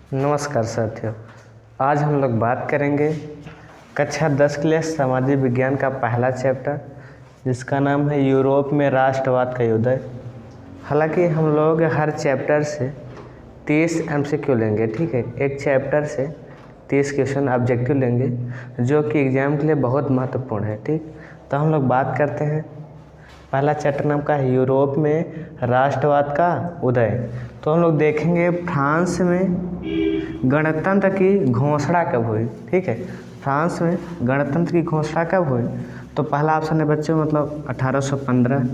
नमस्कार साथियों। आज हम लोग बात करेंगे कक्षा 10 के लिए सामाजिक विज्ञान का पहला चैप्टर, जिसका नाम है यूरोप में राष्ट्रवाद का उदय। हालांकि हम लोग हर चैप्टर से 30 MCQ लेंगे, ठीक है। एक चैप्टर से 30 क्वेश्चन ऑब्जेक्टिव लेंगे, जो कि एग्ज़ाम के लिए बहुत महत्वपूर्ण है, ठीक। तो हम लोग बात करते हैं, पहला चैप्टर नाम का है यूरोप में राष्ट्रवाद का उदय। तो हम लोग देखेंगे फ्रांस में गणतंत्र की घोषणा कब हुई, ठीक है। फ्रांस में गणतंत्र की घोषणा कब हुई? तो पहला ऑप्शन है बच्चों 1815,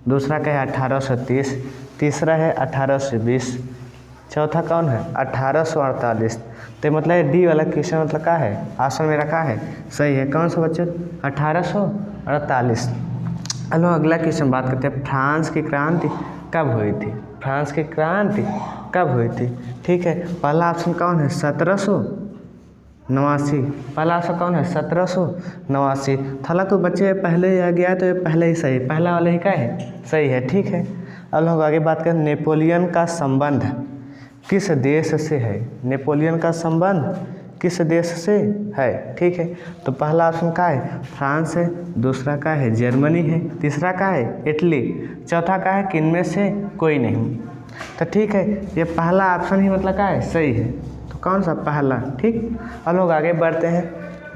दूसरा का है 1830, तीसरा है 1820, चौथा कौन है 1848। तो मतलब डी वाला क्वेश्चन क्या है, ऑप्शन मेरा क्या है, सही है। कौन सा बच्चों 1848। चलो अगला क्वेश्चन बात करते हैं, फ्रांस की क्रांति कब हुई थी? फ्रांस की क्रांति कब हुई थी, ठीक है। पहला ऑप्शन कौन है 1789। पहला ऑप्शन कौन है 1789। हालांकि बच्चे पहले आ गया तो ये पहले ही सही, पहला वाला ही क्या है, सही है, ठीक है। अब लोग आगे बात करें, नेपोलियन का संबंध किस देश से है? नेपोलियन का संबंध किस देश से है, ठीक है। तो पहला ऑप्शन का है फ्रांस है, दूसरा का है जर्मनी है, तीसरा का है इटली, चौथा का है कि इनमें से कोई नहीं। तो ठीक है, ये पहला ऑप्शन ही मतलब का है, सही है। तो कौन सा पहला, ठीक। अब लोग आगे बढ़ते हैं,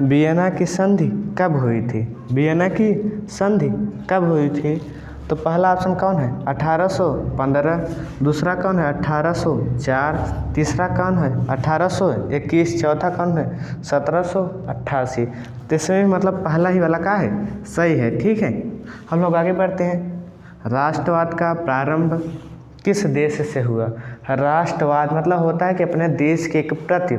वियना की संधि कब हुई थी? वियना की संधि कब हुई थी? तो पहला ऑप्शन कौन है 1815, दूसरा कौन है 1804, तीसरा कौन है 1821, चौथा कौन है 1788। तीसरे मतलब पहला ही वाला का है, सही है, ठीक है। हम लोग आगे बढ़ते हैं, राष्ट्रवाद का प्रारंभ किस देश से हुआ? राष्ट्रवाद मतलब होता है कि अपने देश के प्रति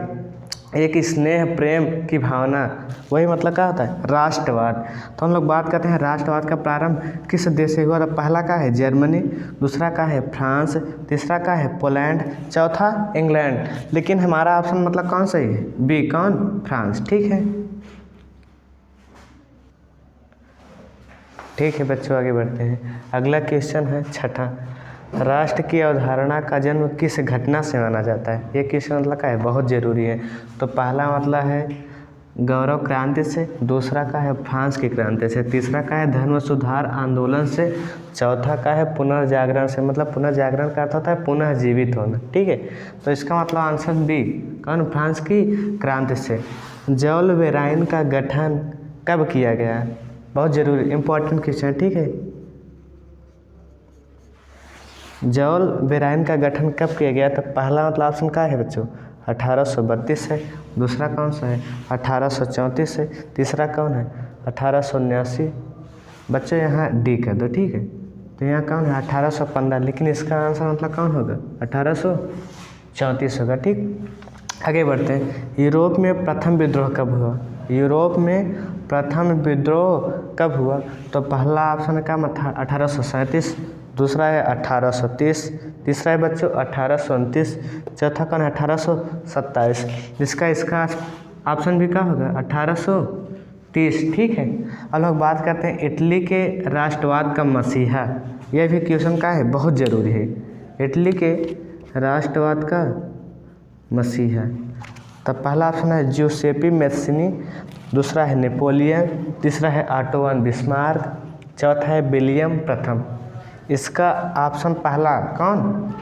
एक स्नेह प्रेम की भावना, वही मतलब क्या होता है राष्ट्रवाद। तो हम लोग बात करते हैं राष्ट्रवाद का प्रारंभ किस देश से हुआ? तो पहला का है जर्मनी, दूसरा का है फ्रांस, तीसरा का है पोलैंड, चौथा इंग्लैंड। लेकिन हमारा ऑप्शन मतलब कौन सही है, बी, कौन, फ्रांस, ठीक है। ठीक है बच्चों, आगे बढ़ते हैं। अगला क्वेश्चन है छठा, राष्ट्र की अवधारणा का जन्म किस घटना से माना जाता है? ये क्वेश्चन मतलब का है बहुत ज़रूरी है। तो पहला मतलब है गौरव क्रांति से, दूसरा का है फ्रांस की क्रांति से, तीसरा का है धर्म सुधार आंदोलन से, चौथा का है पुनर्जागरण से। मतलब पुनर्जागरण का अर्थ होता है पुनः जीवित होना, ठीक है। तो इसका मतलब आंसर बी, कौन, फ्रांस की क्रांति से। जॉल वेराइन का गठन कब किया गया? बहुत ज़रूरी इंपॉर्टेंट क्वेश्चन है, ठीक है। जॉल वेराइन का गठन कब किया गया? तो पहला मतलब ऑप्शन का है बच्चों 1832 है, दूसरा कौन सा है 1834 है, तीसरा कौन है 1879। बच्चों यहाँ डी कर दो, ठीक है। तो यहाँ कौन है 1815, लेकिन इसका आंसर मतलब कौन होगा 1834 होगा, ठीक। आगे बढ़ते हैं, यूरोप में प्रथम विद्रोह कब हुआ? यूरोप में प्रथम विद्रोह कब हुआ? तो पहला ऑप्शन का 1837, दूसरा है 1830, तीसरा है बच्चों 1829, चौथा कौन है 1827। इसका ऑप्शन भी क्या होगा 1830, ठीक है। अब लोग बात करते हैं इटली के राष्ट्रवाद का मसीहा। यह भी क्वेश्चन का है, बहुत ज़रूरी है। इटली के राष्ट्रवाद का मसीहा, तो पहला ऑप्शन है ज्यूसेपी मैत्सिनी, दूसरा है नेपोलियन, तीसरा है ऑटो वन बिस्मार्क, चौथा है विलियम प्रथम। इसका ऑप्शन पहला कौन,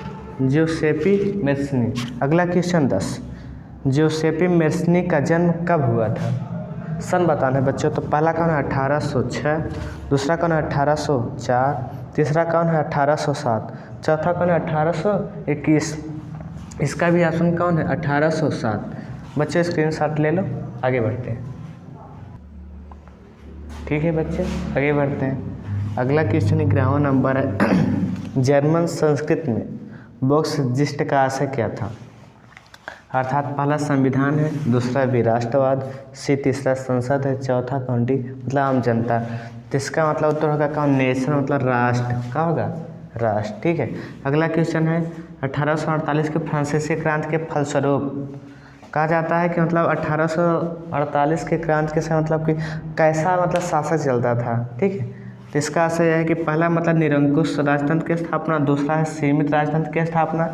ज्यूसेपी मैत्सिनी। अगला क्वेश्चन 10, ज्यूसेपी मैत्सिनी का जन्म कब हुआ था? सन बताना है बच्चों। तो पहला कौन है 1806, दूसरा कौन है 1804, तीसरा कौन है 1807, चौथा कौन है 1821। इसका भी ऑप्शन कौन है 1807। बच्चे स्क्रीनशॉट ले लो, आगे बढ़ते हैं। ठीक है बच्चे, आगे बढ़ते हैं। अगला क्वेश्चन 11वां नंबर है, जर्मन संस्कृत में वोक्सजिस्ट का आशय क्या था? अर्थात पहला संविधान है, दूसरा भी राष्ट्रवाद, सी तीसरा संसद है, चौथा कौन डी मतलब आम जनता। तो इसका मतलब उत्तर होगा कौन, नेशन मतलब राष्ट्र, क्या होगा राष्ट्र, ठीक है। अगला क्वेश्चन है 1848 के फ्रांसीसी क्रांति के फलस्वरूप कहा जाता है कि मतलब 1848 के क्रांति के समय मतलब कि कैसा मतलब शासक चलता था, ठीक है। तो इसका आशय यह है कि पहला मतलब निरंकुश राजतंत्र की स्थापना, दूसरा है सीमित राजतंत्र की स्थापना,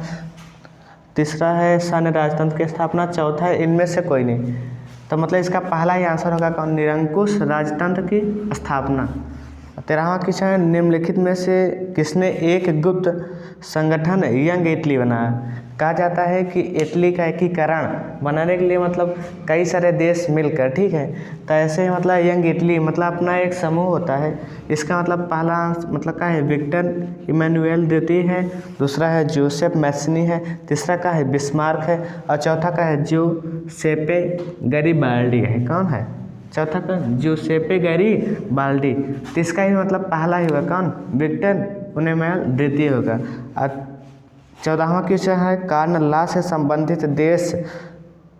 तीसरा है सैन्य राजतंत्र की स्थापना, चौथा है इनमें से कोई नहीं। तो मतलब इसका पहला ही आंसर होगा कौन, निरंकुश राजतंत्र की स्थापना। 13वां क्वेश्चन है, निम्नलिखित में से किसने एक गुप्त संगठन यंग इटली बनाया। कहा जाता है कि इटली का एकीकरण बनाने के लिए मतलब कई सारे देश मिलकर, ठीक है, तो ऐसे ही मतलब यंग इटली मतलब अपना एक समूह होता है। इसका मतलब पहला मतलब क्या है, विक्टर इमैनुएल द्वितीय है, दूसरा है जोसेफ मैसनी है, तीसरा का है बिस्मार्क है, और चौथा का है जोसेपे गैरिबाल्डी है। कौन है चौथा का, जोसेपे गैरिबाल्डी। तो इसका ही मतलब पहला ही होगा कौन, विक्टर इमैनुएल द्वितीय होगा। और 14वां क्वेश्चन है, कार्न लॉ से संबंधित देश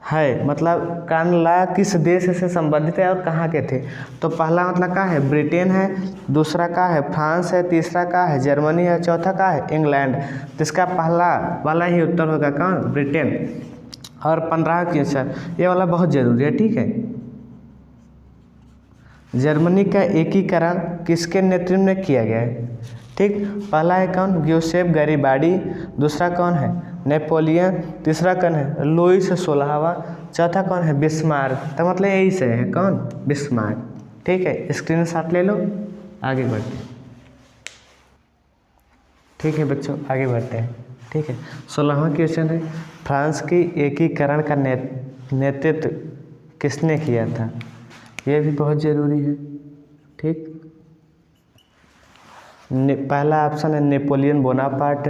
है, मतलब कार्न लॉ किस देश से संबंधित है और कहाँ के थे। तो पहला मतलब का है ब्रिटेन है, दूसरा का है फ्रांस है, तीसरा का है जर्मनी है, चौथा का है इंग्लैंड। तो इसका पहला वाला ही उत्तर होगा कौन, ब्रिटेन। और 15वां क्वेश्चन, ये वाला बहुत जरूरी है, ठीक है। जर्मनी का एकीकरण किसके नेतृत्व में किया गया है, ठीक। पहला है कौन, जोसेफ गैरिबाल्डी, दूसरा कौन है, नेपोलियन, तीसरा कौन है, लुईस 16वां, चौथा कौन है, बिस्मार्क। तो मतलब यही से है कौन, बिस्मार्क, ठीक है। स्क्रीनशॉट ले लो, आगे बढ़ते हैं, ठीक है बच्चों, आगे बढ़ते हैं, ठीक है। 16वां क्वेश्चन है, फ्रांस की एकीकरण का नेतृत्व किसने किया था। ये भी बहुत ज़रूरी है, ठीक। पहला ऑप्शन है नेपोलियन बोनापार्ट,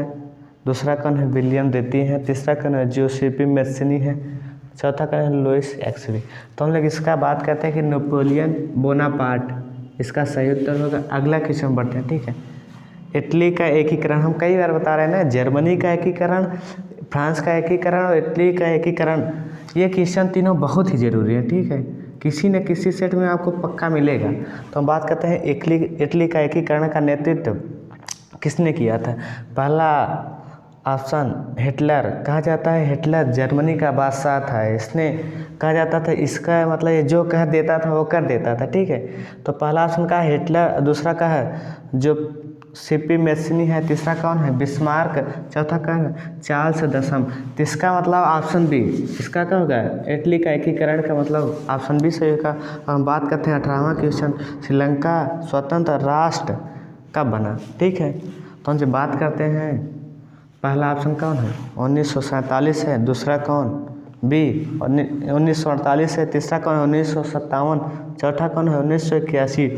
दूसरा कौन है, विलियम द्वितीय है, तीसरा कौन है, जोसेफी मैसनी है, चौथा कौन है, लुईस एक्सली। तो हम लोग इसका बात करते हैं कि नेपोलियन बोनापार्ट इसका सही उत्तर होगा। अगला क्वेश्चन बढ़ते हैं, ठीक है। इटली का एकीकरण हम कई बार बता रहे हैं ना, जर्मनी का एकीकरण, फ्रांस का एकीकरण और इटली का एकीकरण, ये क्वेश्चन तीनों बहुत ही ज़रूरी है, ठीक है। किसी न किसी सेट में आपको पक्का मिलेगा। तो हम बात करते हैं इटली का एकीकरण का नेतृत्व किसने किया था। पहला ऑप्शन हिटलर, कहा जाता है हिटलर जर्मनी का बादशाह था, इसने कहा जाता था, इसका मतलब ये जो कह देता था वो कर देता था, ठीक है। तो पहला ऑप्शन का है हिटलर, दूसरा का है जो सीपी मैसनी है, तीसरा कौन है, बिस्मार्क, चौथा कौन है, चार्ल्स दशम। तो इसका मतलब ऑप्शन बी, इसका क्या होगा, इटली का एकीकरण का मतलब ऑप्शन बी सही होगा। हम बात करते हैं 18वां क्वेश्चन, श्रीलंका स्वतंत्र राष्ट्र कब बना, ठीक है। तो हम जब बात करते हैं, पहला ऑप्शन कौन है, 1947 है, दूसरा कौन, बी 1948 है, तीसरा कौन है, 1957, चौथा कौन है, 1981।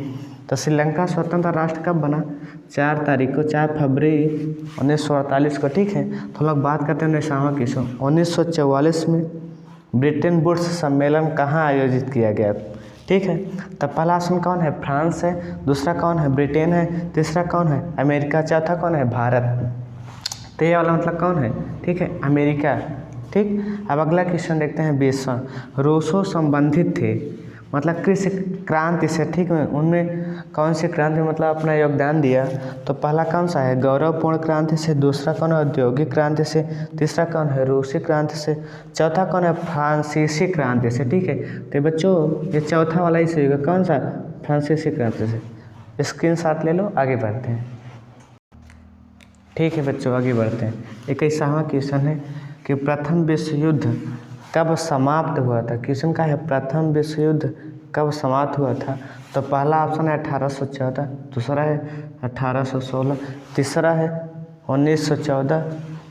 तो श्रीलंका स्वतंत्र राष्ट्र कब बना, 4 तारीख को, 4 फरवरी 1948 को, ठीक है। तो हम लोग बात करते हैं 19वां क्वेश्चन, 1944 में ब्रिटेन वुड्स सम्मेलन कहाँ आयोजित किया गया, ठीक है। तो पहला ऑप्शन कौन है, फ्रांस है, दूसरा कौन है, ब्रिटेन है, तीसरा कौन है, अमेरिका, चौथा कौन है, भारत। तो ये वाला मतलब कौन है, ठीक है, अमेरिका, ठीक। अब अगला क्वेश्चन देखते हैं 20वां, रूसो संबंधित थे मतलब किस क्रांति से, ठीक है, उनमें कौन सी क्रांति मतलब अपना योगदान दिया। तो पहला कौन सा है, गौरवपूर्ण क्रांति से, दूसरा कौन है, औद्योगिक क्रांति से, तीसरा कौन है, रूसी क्रांति से, चौथा कौन है, फ्रांसीसी क्रांति से, ठीक है। तो बच्चों ये चौथा वाला ही सही होगा, कौन सा, फ्रांसीसी क्रांति से। स्क्रीनशॉट ले लो, आगे बढ़ते हैं, ठीक है बच्चों, आगे बढ़ते हैं। 21वां क्वेश्चन है कि प्रथम विश्व युद्ध कब समाप्त हुआ था। क्वेश्चन का है प्रथम विश्व युद्ध कब समाप्त हुआ था। तो पहला ऑप्शन है 1814, दूसरा है 1816, तीसरा है 1914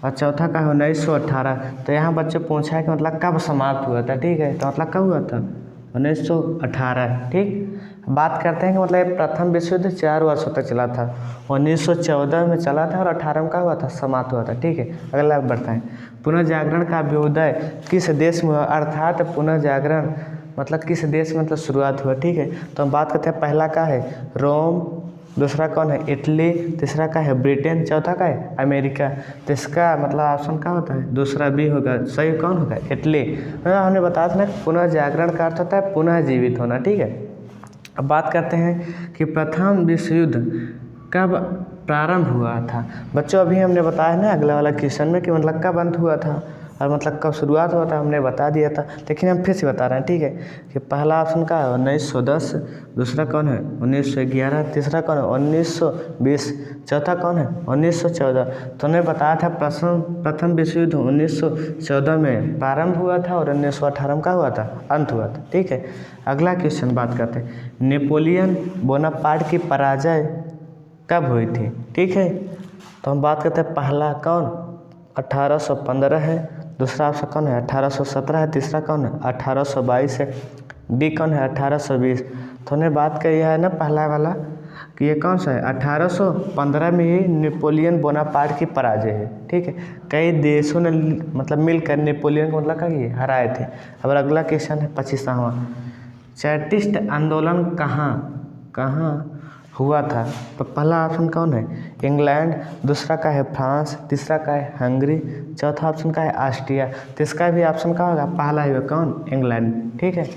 और चौथा का है 1918। तो यहाँ बच्चे पूछा है कि मतलब कब समाप्त हुआ था, ठीक है। तो मतलब कब हुआ था, 1918, ठीक। बात करते हैं कि मतलब प्रथम विश्व युद्ध 4 वर्षों तक चला था, 1914 में चला था और 18 में का हुआ था, समाप्त हुआ था, ठीक है। अगला बढ़ता है, पुनर्जागरण का अभ्युदय किस देश में हुआ, अर्थात पुनर्जागरण मतलब किस देश में मतलब शुरुआत हुआ, ठीक है। तो हम बात करते हैं, पहला का है रोम, दूसरा कौन है, इटली, तीसरा का है ब्रिटेन, चौथा का है अमेरिका। तो इसका मतलब ऑप्शन क्या होता है, दूसरा बी होगा, सही कौन होगा, इटली। हमने बताया था ना पुनर्जागरण का अर्थ होता है पुनः जीवित होना, ठीक है। अब बात करते हैं कि प्रथम विश्व युद्ध कब प्रारंभ हुआ था। बच्चों अभी हमने बताया ना अगला वाला क्वेश्चन में कि मतलब कब अंत हुआ था, और मतलब कब शुरुआत हुआ था हमने बता दिया था, लेकिन हम फिर से बता रहे हैं, ठीक है। कि पहला ऑप्शन का है 1910, दूसरा कौन है 1911, तीसरा कौन है 1920, चौथा कौन है 1914। तो उन्हें बताया था प्रथम विश्व युद्ध 1914 में प्रारंभ हुआ था और 1918 में का हुआ था, अंत हुआ था, ठीक है। अगला क्वेश्चन बात करते हैं, नेपोलियन बोनापार्ट की पराजय कब हुई थी, ठीक है। तो हम बात करते हैं, पहला कौन 1815 है, दूसरा ऑप्शन कौन है 1817 है, तीसरा कौन है 1822 है, डी कौन है 1820। तो उन्हें बात कही है ना पहला वाला कि ये कौन सा है 1815 में ही नेपोलियन बोनापार्ट की पराजय है, ठीक है। कई देशों ने मतलब मिलकर नेपोलियन को मतलब क्या हराए थे। अब अगला क्वेश्चन है 25वां, चार्टिस्ट आंदोलन कहाँ हुआ था। तो पहला ऑप्शन कौन है इंग्लैंड, दूसरा का है फ्रांस, तीसरा का है हंगरी, चौथा ऑप्शन का है ऑस्ट्रिया। तो इसका भी ऑप्शन का होगा पहला ही कौन इंग्लैंड, ठीक है।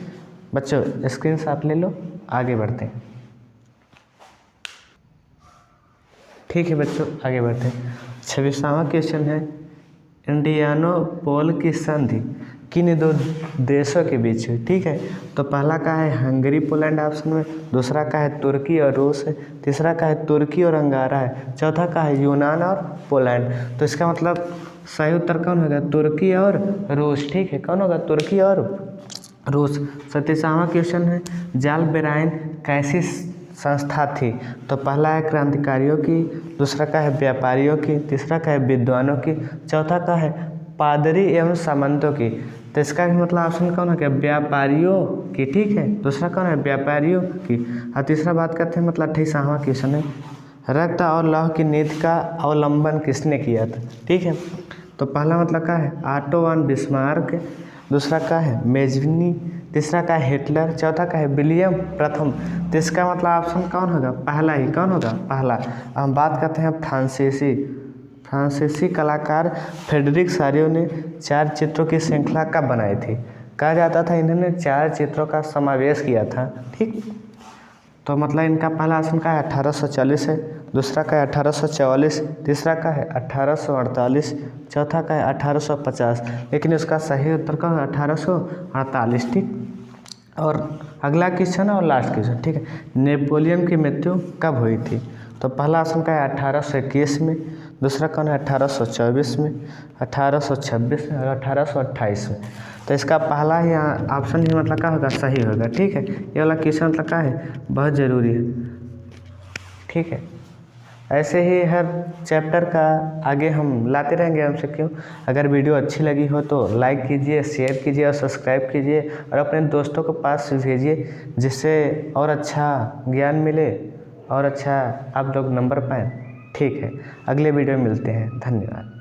बच्चों स्क्रीनशॉट ले लो, आगे बढ़ते हैं, ठीक है बच्चों आगे बढ़ते हैं। 26वां क्वेश्चन है, इंडियानापोल की संधि किन दो देशों के बीच हुई, ठीक है। तो पहला का है हंगरी पोलैंड ऑप्शन में, दूसरा का है तुर्की और रूस है, तीसरा का है तुर्की और अंगारा है, चौथा का है यूनान और पोलैंड। तो इसका मतलब सही उत्तर कौन होगा तुर्की और रूस, ठीक है। कौन होगा तुर्की और रूस। 27वां क्वेश्चन है, जाल बेराइन कैसी संस्था थी। तो पहला है क्रांतिकारियों की, दूसरा का है व्यापारियों की, तीसरा का है विद्वानों की, चौथा का है पादरी एवं सामंतों की। तो इसका भी मतलब ऑप्शन कौन हो गया व्यापारियों की, ठीक है। दूसरा कौन है व्यापारियों की, और तीसरा बात करते हैं मतलब 28वां क्वेश्चन है, रक्त और लौह की नीति का अवलंबन किसने किया था, ठीक है। तो पहला मतलब क्या है ऑटो वन बिस्मार्क, दूसरा का है मेजनी, तीसरा का है हिटलर, चौथा का है विलियम प्रथम। तो इसका मतलब ऑप्शन कौन होगा पहला ही, कौन होगा पहला। हम बात करते हैं फ्रांसीसी कलाकार फ्रेडरिक सारियो ने 4 चित्रों की श्रृंखला कब बनाई थी। कहा जाता था इन्होंने 4 चित्रों का समावेश किया था, ठीक। तो मतलब इनका पहला ऑप्शन का है 1840 है, दूसरा का है 1844, तीसरा का है 1848, चौथा का है 1850। लेकिन इसका सही उत्तर का है 1848, ठीक। और अगला क्वेश्चन और लास्ट क्वेश्चन, ठीक है। नेपोलियन की मृत्यु कब हुई थी। तो पहला ऑप्शन का है 1821 में, दूसरा कौन है 1824 में, 1826 में और 1828 में। तो इसका पहला ही ऑप्शन ही मतलब क्या होगा सही होगा, ठीक है। ये वाला क्वेश्चन मतलब क्या है बहुत ज़रूरी है, ठीक है। ऐसे ही हर चैप्टर का आगे हम लाते रहेंगे हमसे क्यों। अगर वीडियो अच्छी लगी हो तो लाइक कीजिए, शेयर कीजिए और सब्सक्राइब कीजिए और अपने दोस्तों को पास भेजिए, जिससे और अच्छा ज्ञान मिले और अच्छा आप लोग नंबर पाएँ, ठीक है। अगले वीडियो में मिलते हैं, धन्यवाद।